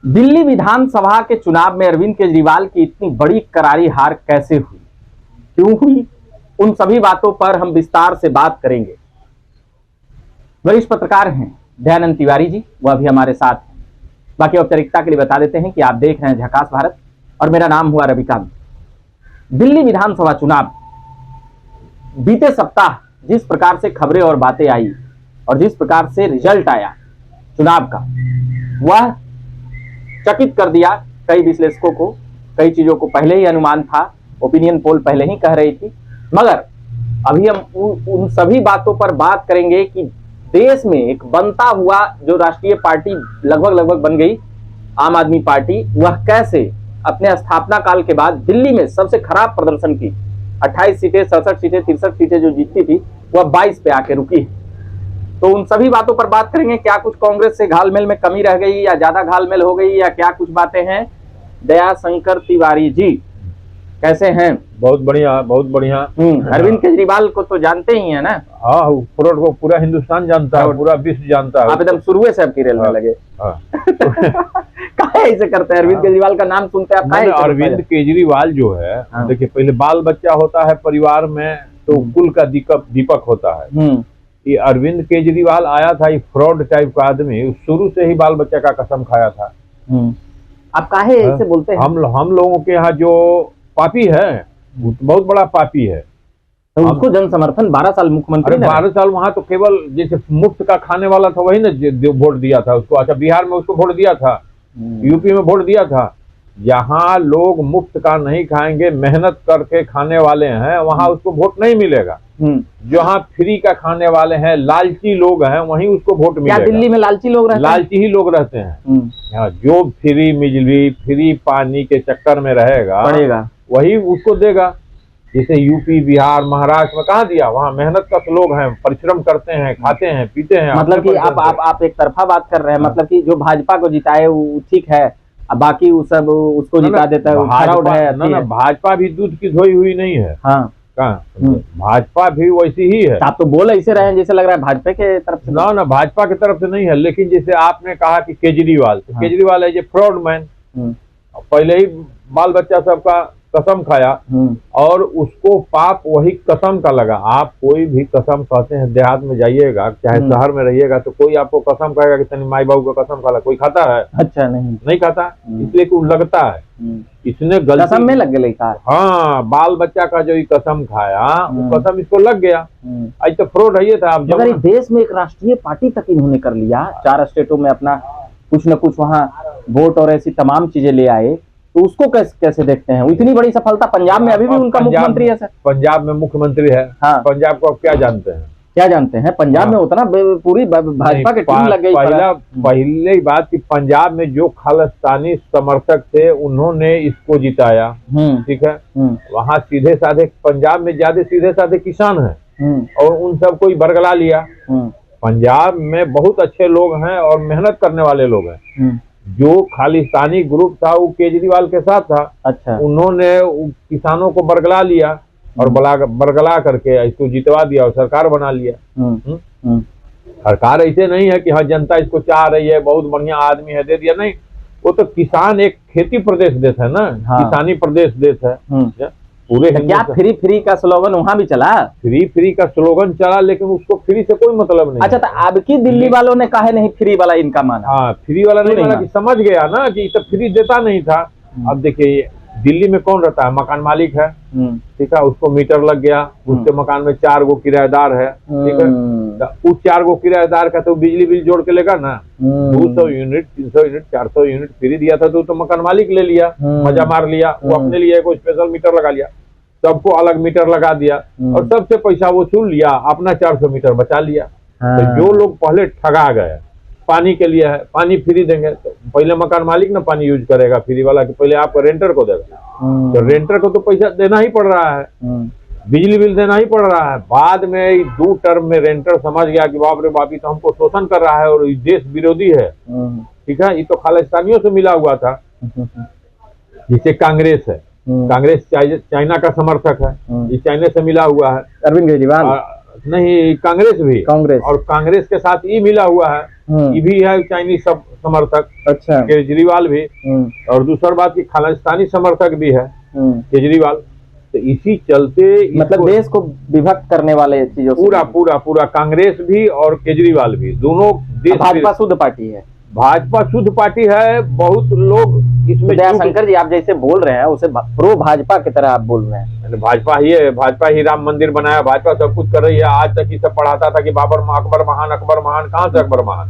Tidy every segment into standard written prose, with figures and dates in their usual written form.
दिल्ली विधानसभा के चुनाव में अरविंद केजरीवाल की इतनी बड़ी करारी हार कैसे हुई, क्यों हुई, उन सभी बातों पर हम विस्तार से बात करेंगे। वरिष्ठ पत्रकार हैं दयानंद तिवारी जी, वह भी हमारे साथ हैं। बाकी औपचारिकता के लिए बता देते हैं कि आप देख रहे हैं झकास भारत और मेरा नाम हुआ रविकांत। दिल्ली विधानसभा चुनाव, बीते सप्ताह जिस प्रकार से खबरें और बातें आई और जिस प्रकार से रिजल्ट आया चुनाव का, वह चकित कर दिया कई विश्लेषकों को। कई चीजों को पहले ही अनुमान था, ओपिनियन पोल पहले ही कह रही थी, मगर अभी हम उन सभी बातों पर बात करेंगे कि देश में एक बनता हुआ जो राष्ट्रीय पार्टी लगभग बन गई, आम आदमी पार्टी, वह कैसे अपने स्थापना काल के बाद दिल्ली में सबसे खराब प्रदर्शन की। 28 सीटें, 67 सीटें, 63 सीटें जो जीतती थी, वह 22 पे आके रुकी। तो उन सभी बातों पर बात करेंगे। क्या कुछ कांग्रेस से घालमेल में कमी रह गई या ज्यादा घालमेल हो गई, या क्या कुछ बातें हैं। दयाशंकर तिवारी जी कैसे हैं? बहुत बढ़िया, बहुत बढ़िया। अरविंद केजरीवाल को तो जानते ही है ना? हाँ, पूरा हिंदुस्तान जानता है, पूरा विश्व जानता है। आप एकदम शुरू से आपकी रेल में लगे। काहे ऐसे करते हैं? अरविंद केजरीवाल का नाम सुनते हैं आप? अरविंद केजरीवाल जो है, देखिए, पहले बाल बच्चा होता है परिवार में तो कुल का दीपक होता है। ये अरविंद केजरीवाल आया था, ये फ्रॉड टाइप का आदमी, शुरू से ही बाल बच्चा का कसम खाया था। आप काहे ऐसे बोलते हैं? हम लोगों के यहाँ जो पापी है, बहुत बड़ा पापी है। तो उसको जन समर्थन 12 साल मुख्यमंत्री, 12 साल वहां तो केवल जैसे मुफ्त का खाने वाला था, वही ना वोट दिया था उसको। अच्छा, बिहार में उसको वोट दिया था, यूपी में वोट दिया था। यहाँ लोग मुफ्त का नहीं खाएंगे, मेहनत करके खाने वाले हैं, वहां उसको वोट नहीं मिलेगा। जहाँ फ्री का खाने वाले हैं, लालची लोग हैं, वहीं उसको वोट मिलेगा। क्या दिल्ली में लालची लोग रहते हैं? लालची ही लोग रहते हैं। जो फ्री बिजली, फ्री पानी के चक्कर में रहेगा वही उसको देगा। जैसे यूपी, बिहार, महाराष्ट्र में कहाँ दिया? वहाँ मेहनत का लोग हैं, परिश्रम करते हैं, खाते हैं, पीते हैं। मतलब कि आप एक तरफा बात कर रहे हैं। मतलब कि जो भाजपा को जिताए वो ठीक है, अब बाकी वो सब उसको जिता देता है। ना, भाजपा भी दूध की धोई हुई नहीं है। हाँ, भाजपा भी वैसी ही है। आप तो बोल ऐसे रहे हैं जैसे लग रहा है भाजपा के तरफ से। ना, भाजपा की तरफ से नहीं है। लेकिन जैसे आपने कहा कि केजरीवाल, तो केजरीवाल है ये फ्रॉड मैन, पहले ही बाल बच्चा सबका कसम खाया और उसको पाप वही कसम का लगा। आप कोई भी कसम खाते हैं, देहात में जाइएगा, चाहे शहर में रहिएगा, तो कोई आपको कसम खाएगा कि तनी माई बाबू का कसम खा ला, कोई खाता है? अच्छा, नहीं खाता, इसलिए कि लगता है इसने गलती कसम में लग गया। हाँ, बाल बच्चा का जो कसम खाया, वो कसम इसको लग गया। आज तो फ्रॉड है था। आप अगर देश में एक राष्ट्रीय पार्टी तक इन्होंने कर लिया, 4 स्टेटों में अपना कुछ न कुछ वहाँ वोट और ऐसी तमाम चीजें ले आए, तो उसको कैसे देखते हैं? इतनी बड़ी सफलता पंजाब में अभी भी उनका मुख्यमंत्री है सर। पंजाब में मुख्यमंत्री है। हाँ। पंजाब को आप क्या जानते हैं? पंजाब में उतना पूरी भाजपा की टीम लग गई। पहले बात कि पंजाब में जो खालिस्तानी समर्थक थे उन्होंने इसको जिताया, ठीक है। वहाँ सीधे साधे, पंजाब में ज्यादा सीधे साधे किसान हैं और उन सबको ही बरगला लिया। पंजाब में बहुत अच्छे लोग हैं और मेहनत करने वाले लोग हैं। जो खालिस्तानी ग्रुप था वो केजरीवाल के साथ था। अच्छा, उन्होंने किसानों को बरगला लिया और बरगला करके इसको जितवा दिया और सरकार बना लिया। सरकार ऐसे नहीं है कि हाँ जनता इसको चाह रही है, बहुत बढ़िया आदमी है, दे दिया, नहीं। वो तो किसान एक खेती प्रदेश देश है ना। हाँ। किसानी प्रदेश देश है पूरे। क्या फ्री का स्लोगन वहाँ भी चला? फ्री का स्लोगन चला, लेकिन उसको फ्री से कोई मतलब नहीं। अच्छा, तो अब की दिल्ली वालों ने काहे नहीं फ्री वाला इनका माना? हाँ, फ्री वाला नहीं माना कि समझ गया ना कि तो फ्री देता नहीं था। अब देखिए, दिल्ली में कौन रहता है? मकान मालिक है, ठीक है, उसको मीटर लग गया, उसके मकान में 4 गो किराएदार है, ठीक है। उस 4 गो किराएदार का तो बिजली बिल जोड़ के लेगा ना। 200 यूनिट, 300 यूनिट, 400 यूनिट फ्री दिया था तो मकान मालिक ले लिया, मजा मार लिया। वो अपने लिए कोई स्पेशल मीटर लगा लिया, सबको अलग मीटर लगा दिया और सबसे पैसा वसूल लिया, अपना 400 मीटर बचा लिया। तो जो लोग पहले ठगा गए, पानी के लिए है, पानी फ्री देंगे, तो पहले मकान मालिक ना पानी यूज करेगा फ्री वाला, कि पहले आपको रेंटर को देगा। तो रेंटर को तो पैसा देना ही पड़ रहा है, बिजली बिल देना ही पड़ रहा है। बाद में 2 टर्म में रेंटर समझ गया कि बाप रे बाप, तो हमको शोषण कर रहा है और देश विरोधी है, ठीक है। ये तो खालिस्तानियों से मिला हुआ था। जिसे कांग्रेस है, कांग्रेस चाइना का समर्थक है, ये चाइना से मिला हुआ है। अरविंद केजरीवाल नहीं, कांग्रेस भी, कांग्रेस और कांग्रेस के साथ ई मिला हुआ है, ये भी है चाइनीज समर्थक। अच्छा। केजरीवाल भी, और दूसरी बात की खालिस्तानी समर्थक भी है केजरीवाल। तो इसी चलते मतलब देश को विभक्त करने वाले चीजों से पूरा पूरा पूरा कांग्रेस भी और केजरीवाल भी दोनों देश। भाजपा शुद्ध पार्टी है, भाजपा शुद्ध पार्टी है। बहुत लोग इसमें दयाशंकर जी आप जैसे बोल रहे हैं उसे प्रो भाजपा की तरह आप बोल रहे हैं। भाजपा ही है, भाजपा ही राम मंदिर बनाया, भाजपा सब कुछ कर रही है। आज तक ये सब पढ़ाता था कि अकबर महान, अकबर महान, कहाँ से अकबर महान।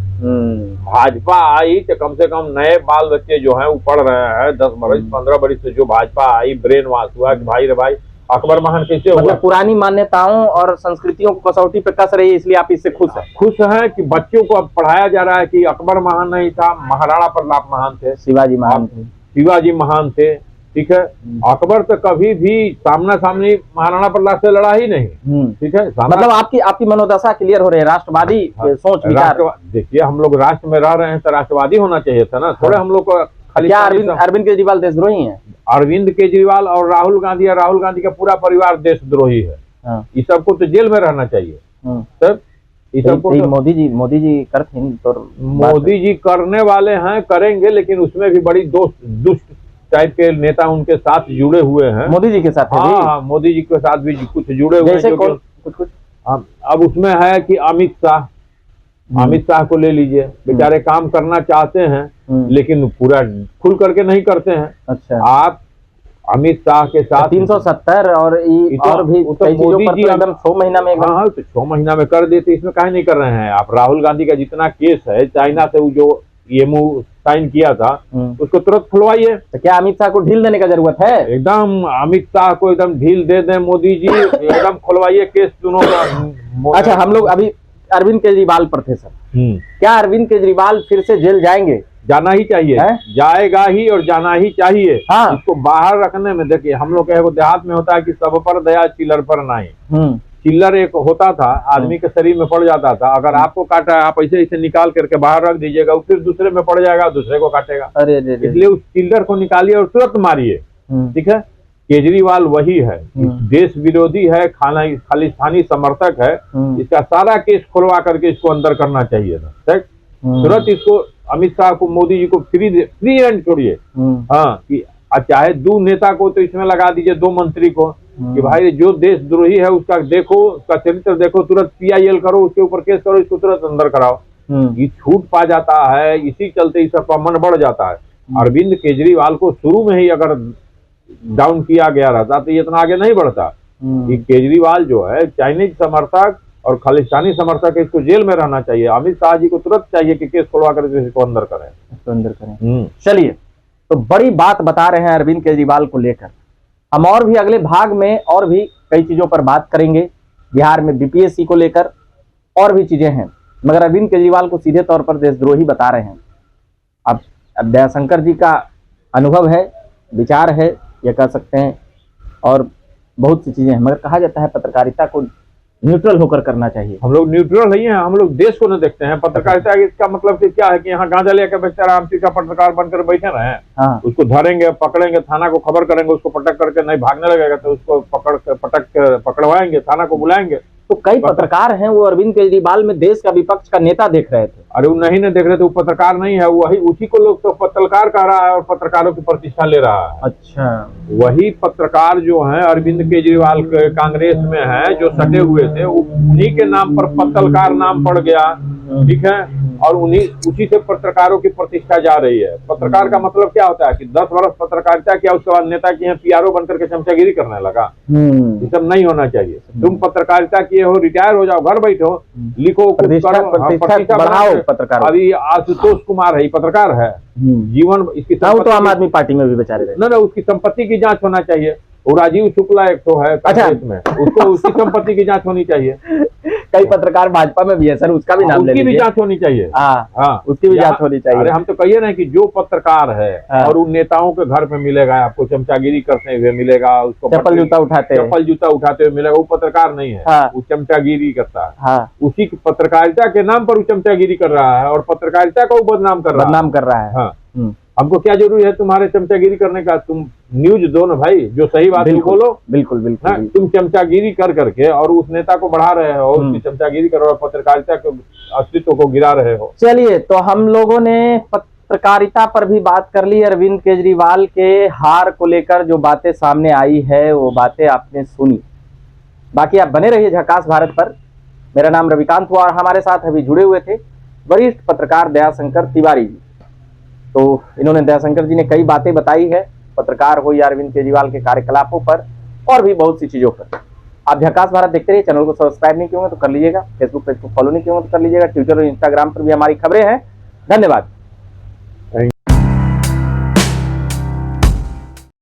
भाजपा आई तो कम से कम नए बाल बच्चे जो हैं वो पढ़ रहे हैं, 10 बरस 15 बरस से जो भाजपा आई, ब्रेन वॉश हुआ कि भाई रे भाई अकबर महान कैसे हुआ। मतलब पुरानी मान्यताओं और संस्कृतियों को कसौटी पे कस रही है, इसलिए आप इससे खुश हैं? खुश हैं कि बच्चों को अब पढ़ाया जा रहा है कि अकबर महान नहीं था, महाराणा प्रताप महान थे, शिवाजी महान थे, शिवाजी महान थे। ठीक है, अकबर तो कभी भी सामना सामनी महाराणा प्रताप से लड़ा ही नहीं। ठीक है, मतलब आपकी मनोदशा क्लियर हो रही है, राष्ट्रवादी सोच विचार। देखिए हम लोग राष्ट्र में रह रहे हैं तो राष्ट्रवादी होना चाहिए था ना, थोड़े हम लोग को खाली। क्या अरविंद केजरीवाल देशद्रोही हैं? अरविंद केजरीवाल और राहुल गांधी या राहुल गांधी का पूरा परिवार देशद्रोही है। इस सबको तो जेल में रहना चाहिए सर। इस सबको तो मोदी जी करते हैं, तो मोदी जी करने वाले हैं, करेंगे, लेकिन उसमें भी बड़ी दुष्ट टाइप के नेता उनके साथ जुड़े हुए हैं। मोदी जी के साथ? हाँ, मोदी जी के साथ भी कुछ जुड़े हुए हैं। कुछ अब उसमें है कि अमित शाह को ले लीजिए, बेचारे काम करना चाहते हैं लेकिन पूरा खुल करके नहीं करते हैं। अच्छा। आप अमित शाह के साथ 370 और भी मोदी जी एकदम 6 महीना में। हाँ, तो 6 महीना में कर देते, इसमें काहे नहीं कर रहे हैं आप? राहुल गांधी का जितना केस है चाइना से, वो जो EMU साइन किया था उसको तुरंत खुलवाइए। तो क्या अमित शाह को ढील देने का जरूरत है? एकदम अमित शाह को एकदम ढील दे दें मोदी जी, एकदम खुलवाइए केस दोनों का। अच्छा, हम लोग अभी अरविंद केजरीवाल पर थे सर, क्या अरविंद केजरीवाल फिर से जेल जाएंगे? जाना ही चाहिए जाएगा ही, और जाना ही चाहिए। हाँ। इसको बाहर रखने में देखिए, हम लोग के देहात में होता है कि सब पर दया चिल्लर पर नहीं। चिल्लर एक होता था, आदमी के शरीर में पड़ जाता था, अगर आपको काटा है आप ऐसे ऐसे निकाल करके बाहर रख दीजिएगा, वो फिर दूसरे में पड़ जाएगा, दूसरे को काटेगा। इसलिए उस चिल्लर को निकालिए और तुरंत मारिए। ठीक है, केजरीवाल वही है, देश विरोधी है, खालिस्तानी समर्थक है। इसका सारा केस खुलवा करके इसको अंदर करना चाहिए था। तुरंत इसको अमित शाह को, मोदी जी को फ्री हैंड छोड़िए। हाँ, कि चाहे 2 नेता को तो इसमें लगा दीजिए, 2 मंत्री को, कि भाई जो देशद्रोही है उसका देखो, उसका चरित्र देखो, तुरंत PIL करो, उसके ऊपर केस करो, इसको तुरंत अंदर कराओ। ये छूट पा जाता है, इसी चलते इसका मन बढ़ जाता है। अरविंद केजरीवाल को शुरू में ही अगर डाउन किया गया रहता तो ये इतना आगे नहीं बढ़ता। ये केजरीवाल जो है चाइनीज समर्थक और खालिस्तानी समर्थक है, इसको जेल में रहना चाहिए। अमित शाह जी को तुरंत चाहिए कि केस खुलवा कर इसको अंदर करें। चलिए, तो बड़ी बात बता रहे हैं अरविंद केजरीवाल को लेकर। हम और भी अगले भाग में और भी कई चीजों पर बात करेंगे, बिहार में BPSC को लेकर और भी चीजें हैं, मगर अरविंद केजरीवाल को सीधे तौर पर देशद्रोही बता रहे हैं। अब दयाशंकर जी का अनुभव है, विचार है, ये कह सकते हैं, और बहुत सी चीजें हैं, मगर कहा जाता है पत्रकारिता को न्यूट्रल होकर करना चाहिए। हम लोग न्यूट्रल नहीं है, हम लोग देश को न देखते हैं। पत्रकारिता इसका मतलब कि क्या है कि यहाँ गांजा लेकर बेचारा आमची का पत्रकार बनकर बैठे रहे। हाँ। उसको धरेंगे, पकड़ेंगे, थाना को खबर करेंगे, उसको पटक करके नहीं भागने लगेगा तो उसको पकड़वाएंगे, थाना को बुलाएंगे। तो कई पत्रकार हैं, वो अरविंद केजरीवाल में देश का विपक्ष का नेता देख रहे थे। अरे वो नहीं देख रहे थे, वो पत्रकार नहीं है, वही उसी को लोग तो पत्रकार कह रहा है और पत्रकारों की प्रतिष्ठा ले रहा है। अच्छा, वही पत्रकार जो है अरविंद केजरीवाल के कांग्रेस में है, जो सटे हुए थे, उन्हीं के नाम पर पत्रकार नाम पड़ गया। ठीक है, और उसी से पत्रकारों की प्रतिष्ठा जा रही है। पत्रकार का मतलब क्या होता है कि 10 वर्ष पत्रकारिता किया, उसके बाद नेता की PRO बनकर के चमचागिरी करने लगा। ये सब नहीं होना चाहिए। तुम पत्रकारिता किए हो, रिटायर हो जाओ, घर बैठो, लिखो, प्रतिष्ठा बढ़ाओ पत्रकार। अभी आशुतोष कुमार है, पत्रकार है, जीवन इसकी तो आम आदमी पार्टी में भी बेचारे रहे। ना, उसकी संपत्ति की जांच होना चाहिए। वो राजीव शुक्ला एक तो है कांग्रेस में, उसको उसकी संपत्ति की जांच होनी चाहिए। कई पत्रकार भाजपा में भी है सर, उसका भी नाम ले लीजिए। उसकी भी जांच होनी चाहिए। हाँ, उसकी भी जांच होनी चाहिए। अरे हम तो कहिए ना कि जो पत्रकार है और उन नेताओं के घर पे मिलेगा, आपको चमचागिरी करते हुए मिलेगा, उसको चप्पल जूता उठाते हुए मिलेगा, वो पत्रकार नहीं है, वो चमचागिरी करता है। उसी की पत्रकारिता के नाम पर वो चमचागिरी कर रहा है और पत्रकारिता को बदनाम कर रहा है। हाँ, हमको क्या जरूरी है तुम्हारे चमचागिरी करने का? तुम न्यूज दो ना भाई, जो सही बात है वो बोलो। बिल्कुल बिल्कुल, हाँ, तुम चमचागिरी कर करके और उस नेता को बढ़ा रहे हो, उसकी चमचागिरी कर रहे हो, पत्रकारिता के अस्तित्व को गिरा रहे हो। चलिए, तो हम लोगों ने पत्रकारिता पर भी बात कर ली। अरविंद केजरीवाल के हार को लेकर जो बातें सामने आई है वो बातें आपने सुनी। बाकी आप बने रहिए झकास भारत पर। मेरा नाम रविकांत हुआ और हमारे साथ अभी जुड़े हुए थे वरिष्ठ पत्रकार दयाशंकर तिवारी जी। तो इन्होंने, दयाशंकर जी ने कई बातें बताई है, पत्रकार हो या अरविंद केजरीवाल के कार्यकलापों पर और भी बहुत सी चीजों पर। आप झकास भारत देखते रहिए। चैनल को सब्सक्राइब नहीं किए होंगे तो कर लीजिएगा, फेसबुक पेज को फॉलो नहीं किए होंगे तो कर लीजिएगा, ट्विटर और इंस्टाग्राम पर भी हमारी खबरें हैं। धन्यवाद।